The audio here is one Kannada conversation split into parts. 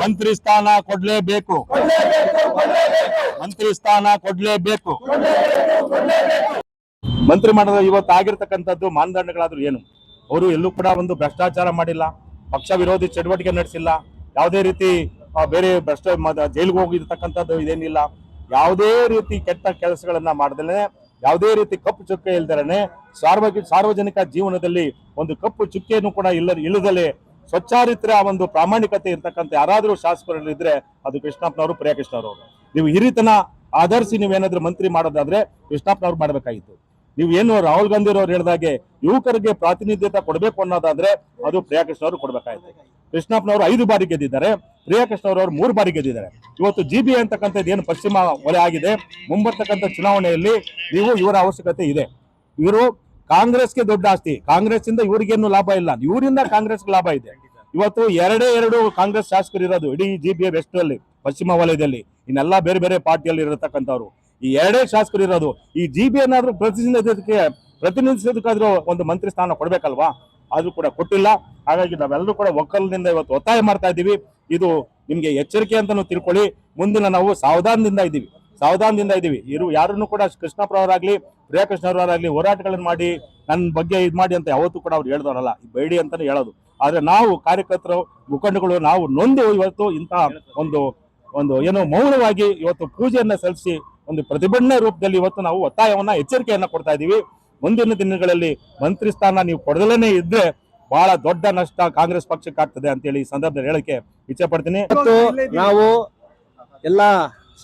ಮಂತ್ರಿ ಸ್ಥಾನ ಕೊಡ್ಲೇಬೇಕು. ಮಂತ್ರಿ ಸ್ಥಾನ ಕೊಡ್ಲೇಬೇಕು. ಮಂತ್ರಿ ಮಾಡದ ಇವತ್ತು ಆಗಿರ್ತಕ್ಕಂಥದ್ದು ಮಾನದಂಡಗಳಾದ್ರೂ ಏನು? ಅವರು ಎಲ್ಲೂ ಕೂಡ ಒಂದು ಭ್ರಷ್ಟಾಚಾರ ಮಾಡಿಲ್ಲ, ಪಕ್ಷ ವಿರೋಧಿ ಚಟುವಟಿಕೆ ನಡೆಸಿಲ್ಲ, ಯಾವುದೇ ರೀತಿ ಬೇರೆ ಜೈಲಿಗೆ ಹೋಗಿರ್ತಕ್ಕಂಥದ್ದು ಇದೇನಿಲ್ಲ. ಯಾವುದೇ ರೀತಿ ಕೆಟ್ಟ ಕೆಲಸಗಳನ್ನ ಮಾಡದಲೇ, ಯಾವುದೇ ರೀತಿ ಕಪ್ಪು ಚುಕ್ಕೆ ಇಲ್ದಲೇ, ಸಾರ್ವಜನಿಕ ಜೀವನದಲ್ಲಿ ಒಂದು ಕಪ್ಪು ಚುಕ್ಕೆಯನ್ನು ಕೂಡ ಇಲ್ಲದಲೇ ಸ್ವಚ್ಛಾರಿತ್ರ್ಯ ಒಂದು ಪ್ರಾಮಾಣಿಕತೆ ಇರ್ತಕ್ಕಂಥ ಯಾರಾದರೂ ಶಾಸಕರಿದ್ರೆ ಅದು ಕೃಷ್ಣಪ್ಪನವರು, ಪ್ರಿಯಕೃಷ್ಣವರು. ನೀವು ಹಿರಿತನ ಆಧರಿಸಿ ನೀವೇನಾದ್ರೂ ಮಂತ್ರಿ ಮಾಡೋದಾದ್ರೆ ಕೃಷ್ಣಪ್ಪನವ್ರು ಮಾಡಬೇಕಾಗಿತ್ತು. ನೀವು ಏನು ರಾಹುಲ್ ಗಾಂಧಿ ಅವರು ಹೇಳಿದಾಗೆ ಯುವಕರಿಗೆ ಪ್ರಾತಿನಿಧ್ಯತೆ ಕೊಡಬೇಕು ಅನ್ನೋದಾದ್ರೆ ಅದು ಪ್ರಿಯಕೃಷ್ಣವರು ಕೊಡ್ಬೇಕಾಯ್ತು. ಕೃಷ್ಣಪ್ಪನವರು 5 ಬಾರಿ ಗೆದ್ದಿದ್ದಾರೆ, ಪ್ರಿಯಕೃಷ್ಣವರು 3 ಬಾರಿ ಗೆದ್ದಿದ್ದಾರೆ. ಇವತ್ತು GB ಅಂತಕ್ಕಂಥದ್ದು ಏನು ಪಶ್ಚಿಮ ವಲಯ ಆಗಿದೆ, ಮುಂಬರ್ತಕ್ಕಂಥ ಚುನಾವಣೆಯಲ್ಲಿ ಇವರ ಅವಶ್ಯಕತೆ ಇದೆ. ಇವರು ಕಾಂಗ್ರೆಸ್ಗೆ ದೊಡ್ಡ ಆಸ್ತಿ, ಕಾಂಗ್ರೆಸ್ ಇಂದ ಇವರಿಗೇನು ಲಾಭ ಇಲ್ಲ, ಇವರಿಂದ ಕಾಂಗ್ರೆಸ್ಗೆ ಲಾಭ ಇದೆ. ಇವತ್ತು 2 ಕಾಂಗ್ರೆಸ್ ಶಾಸಕರು ಇರೋದು ಇಡೀ GB ವೆಸ್ಟ್ ಅಲ್ಲಿ, ಪಶ್ಚಿಮ ವಲಯದಲ್ಲಿ. ಇನ್ನೆಲ್ಲ ಬೇರೆ ಬೇರೆ ಪಾರ್ಟಿಯಲ್ಲಿ ಇರತಕ್ಕಂಥವ್ರು ಈ 2 ಶಾಸಕರು ಇರೋದು. ಈ GB ಏನಾದ್ರೂ ಪ್ರತಿನಿಧಿಸೋದಕ್ಕಾದ್ರೂ ಒಂದು ಮಂತ್ರಿ ಸ್ಥಾನ ಕೊಡ್ಬೇಕಲ್ವಾ? ಆದ್ರೂ ಕೂಡ ಕೊಟ್ಟಿಲ್ಲ. ಹಾಗಾಗಿ ನಾವೆಲ್ಲರೂ ಕೂಡ ಒಕ್ಕಲಿನಿಂದ ಇವತ್ತು ಒತ್ತಾಯ ಮಾಡ್ತಾ ಇದ್ದೀವಿ. ಇದು ನಿಮ್ಗೆ ಎಚ್ಚರಿಕೆ ಅಂತಾನು ತಿಳ್ಕೊಳ್ಳಿ. ಮುಂದಿನ ನಾವು ಸಾವಧಾನದಿಂದ ಇದ್ದೀವಿ. ಯಾರನ್ನು ಕೂಡ ಕೃಷ್ಣಪ್ಪನವರಾಗ್ಲಿ ಪ್ರಿಯಕೃಷ್ಣವರಾಗ್ಲಿ ಹೋರಾಟಗಳನ್ನು ಮಾಡಿ ನನ್ನ ಬಗ್ಗೆ ಮಾಡಿ ಅಂತ ಯಾವತ್ತೂ ಕೂಡ ಅವ್ರು ಹೇಳ್ದವರಲ್ಲ, ಬೇಡಿ ಅಂತಾನೆ ಹೇಳೋದು. ಆದ್ರೆ ನಾವು ಕಾರ್ಯಕರ್ತರು, ಮುಖಂಡಗಳು ನಾವು ನೊಂದು ಇವತ್ತು ಇಂತಹ ಒಂದು ಏನೋ ಮೌನವಾಗಿ ಇವತ್ತು ಪೂಜೆಯನ್ನ ಸಲ್ಲಿಸಿ ಒಂದು ಪ್ರತಿಭಟನೆ ರೂಪದಲ್ಲಿ ಇವತ್ತು ನಾವು ಒತ್ತಾಯವನ್ನ, ಎಚ್ಚರಿಕೆಯನ್ನ ಕೊಡ್ತಾ ಇದ್ದೀವಿ. ಮುಂದಿನ ದಿನಗಳಲ್ಲಿ ಮಂತ್ರಿ ಸ್ಥಾನ ನೀವು ಕೊಡದಲೇನೆ ಇದ್ರೆ ಬಹಳ ದೊಡ್ಡ ನಷ್ಟ ಕಾಂಗ್ರೆಸ್ ಪಕ್ಷಕ್ಕೆ ಆಗ್ತದೆ ಅಂತೇಳಿ ಈ ಸಂದರ್ಭದಲ್ಲಿ ಹೇಳಕ್ಕೆ ಇಚ್ಛೆ ಪಡ್ತೀನಿ. ನಾವು ಎಲ್ಲ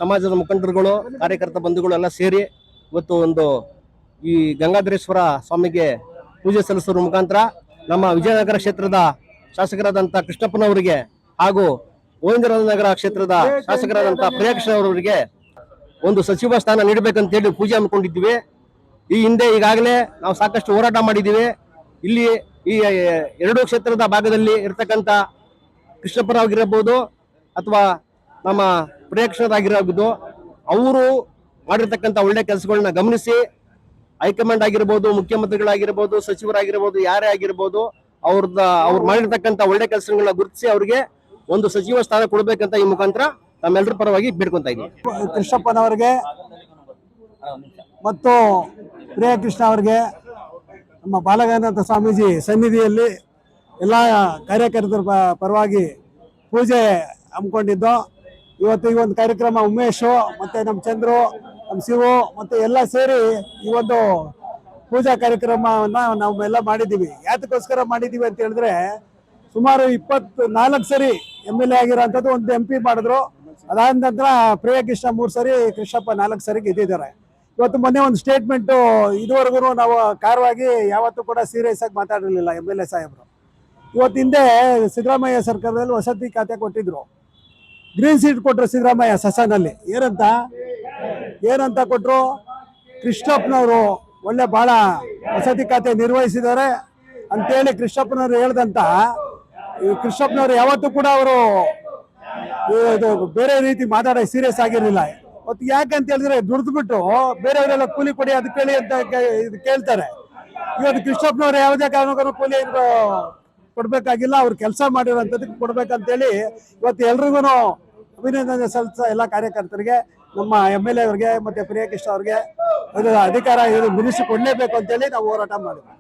ಸಮಾಜದ ಮುಖಂಡರುಗಳು, ಕಾರ್ಯಕರ್ತ ಬಂಧುಗಳು ಎಲ್ಲ ಸೇರಿ ಇವತ್ತು ಈ ಗಂಗಾಧರೇಶ್ವರ ಸ್ವಾಮಿಗೆ ಪೂಜೆ ಸಲ್ಲಿಸುವ ಮುಖಾಂತರ ನಮ್ಮ ವಿಜಯನಗರ ಕ್ಷೇತ್ರದ ಶಾಸಕರಾದಂಥ ಕೃಷ್ಣಪ್ಪನವರಿಗೆ ಹಾಗೂ ಗೋವಿಂದರಾಜನಗರ ಕ್ಷೇತ್ರದ ಶಾಸಕರಾದಂಥ ಪ್ರಿಯಕೃಷ್ಣವರಿಗೆ ಒಂದು ಸಚಿವ ಸ್ಥಾನ ನೀಡಬೇಕಂತೇಳಿ ಪೂಜೆ ಹಮ್ಮಿಕೊಂಡಿದ್ದೀವಿ. ಈ ಹಿಂದೆ ಈಗಾಗಲೇ ನಾವು ಸಾಕಷ್ಟು ಹೋರಾಟ ಮಾಡಿದ್ದೀವಿ. ಇಲ್ಲಿ ಈ 2 ಕ್ಷೇತ್ರದ ಭಾಗದಲ್ಲಿ ಇರ್ತಕ್ಕಂಥ ಕೃಷ್ಣಪ್ಪರಾಗಿರಬಹುದು ಅಥವಾ ನಮ್ಮ ಪ್ರಿಯಕೃಷ್ಣರಾಗಿರಬಹುದು, ಅವರು ಮಾಡಿರ್ತಕ್ಕಂಥ ಒಳ್ಳೆ ಕೆಲಸಗಳನ್ನ ಗಮನಿಸಿ ಹೈಕಮಾಂಡ್ ಆಗಿರ್ಬೋದು, ಮುಖ್ಯಮಂತ್ರಿಗಳಾಗಿರ್ಬೋದು, ಸಚಿವರಾಗಿರ್ಬೋದು, ಯಾರೇ ಆಗಿರ್ಬೋದು, ಅವ್ರು ಮಾಡಿರ್ತಕ್ಕಂಥ ಒಳ್ಳೆ ಕೆಲಸಗಳನ್ನ ಗುರುತಿಸಿ ಅವರಿಗೆ ಒಂದು ಸಚಿವ ಸ್ಥಾನ ಕೊಡ್ಬೇಕಂತ ಈ ಮುಖಾಂತರ ನಮ್ಮೆಲ್ಲರ ಪರವಾಗಿ ಬೇಡ್ಕೊಂತ ಇದ್ದೀವಿ. ಕೃಷ್ಣಪ್ಪನವರಿಗೆ ಮತ್ತು ಪ್ರಿಯಕೃಷ್ಣ ಅವರಿಗೆ ನಮ್ಮ ಬಾಲಗಂಗಾಧರ ಸ್ವಾಮೀಜಿ ಸನ್ನಿಧಿಯಲ್ಲಿ ಎಲ್ಲ ಕಾರ್ಯಕರ್ತರ ಪರವಾಗಿ ಪೂಜೆ ಹಮ್ಮಿಕೊಂಡಿದ್ದು. ಇವತ್ತು ಈ ಒಂದು ಕಾರ್ಯಕ್ರಮ ಉಮೇಶು ಮತ್ತು ನಮ್ಮ ಚಂದ್ರು, ನಮ್ಮ ಶಿವು ಮತ್ತು ಎಲ್ಲ ಸೇರಿ ಈ ಒಂದು ಪೂಜಾ ಕಾರ್ಯಕ್ರಮವನ್ನು ನಾವೆಲ್ಲ ಮಾಡಿದ್ದೀವಿ. ಯಾತಕ್ಕೋಸ್ಕರ ಮಾಡಿದ್ದೀವಿ ಅಂತ ಹೇಳಿದ್ರೆ, ಸುಮಾರು 24 ಸರಿ MLA ಆಗಿರೋಂಥದ್ದು, ಒಂದು MP ಮಾಡಿದ್ರು. ಅದಾದ ನಂತರ ಪ್ರಿಯಕೃಷ್ಣ 3 ಸರಿ, ಕೃಷ್ಣಪ್ಪ 4 ಸರಿ ಗೆದ್ದಿದ್ದಾರೆ. ಇವತ್ತು ಮೊನ್ನೆ ಒಂದು ಸ್ಟೇಟ್ಮೆಂಟು, ಇದುವರೆಗೂ ನಾವು ಕಾರವಾಗಿ ಯಾವತ್ತೂ ಕೂಡ ಸೀರಿಯಸ್ ಆಗಿ ಮಾತಾಡಿರಲಿಲ್ಲ MLA ಸಾಹೇಬರು. ಇವತ್ತು ಹಿಂದೆ ಸಿದ್ದರಾಮಯ್ಯ ಸರ್ಕಾರದಲ್ಲಿ ವಸತಿ ಖಾತೆ ಕೊಟ್ಟಿದ್ರು, ಗ್ರೀನ್ ಸೀಟ್ ಕೊಟ್ಟರು ಸಿದ್ದರಾಮಯ್ಯ ಸಸಾನಲ್ಲಿ. ಏನಂತ ಕೊಟ್ಟರು? ಕೃಷ್ಣಪ್ಪನವರು ಒಳ್ಳೆ ಭಾಳ ವಸತಿ ಖಾತೆ ನಿರ್ವಹಿಸಿದ್ದಾರೆ ಅಂತೇಳಿ ಕೃಷ್ಣಪ್ಪನವರು ಹೇಳ್ದಂತ. ಕೃಷ್ಣಪ್ಪನವರು ಯಾವತ್ತೂ ಕೂಡ ಅವರು ಬೇರೆ ರೀತಿ ಮಾತಾಡೋ ಸೀರಿಯಸ್ ಆಗಿರಲಿಲ್ಲ. ಅವತ್ತು ಯಾಕಂತ ಹೇಳಿದ್ರೆ ದುಡ್ದುಬಿಟ್ಟು ಬೇರೆಯವರೆಲ್ಲ ಕೂಲಿ ಕೊಡಿ ಅದು ಕೇಳಿ ಅಂತ ಕೇಳ್ತಾರೆ. ಇವತ್ತು ಕೃಷ್ಣಪ್ಪನವರು ಯಾವುದೇ ಕಾರಣಕ್ಕೂ ಕೂಲಿ ಕೊಡ್ಬೇಕಾಗಿಲ್ಲ, ಅವ್ರು ಕೆಲಸ ಮಾಡಿರೋಂಥದಕ್ಕೆ ಕೊಡ್ಬೇಕಂತೇಳಿ ಇವತ್ತು ಎಲ್ರಿಗೂ ಅಭಿನಂದನೆ ಸಲ್ಲಿಸ ಎಲ್ಲ ಕಾರ್ಯಕರ್ತರಿಗೆ, ನಮ್ಮ MLA ಅವ್ರಿಗೆ ಮತ್ತು ಪ್ರಿಯಕೃಷ್ಣ ಅವ್ರಿಗೆ ಅಧಿಕಾರ ಮಿನಿಸ್ಟ್ರಿ ಕೊಡಲೇಬೇಕು ಅಂತೇಳಿ ನಾವು ಹೋರಾಟ ಮಾಡಿದ್ವಿ.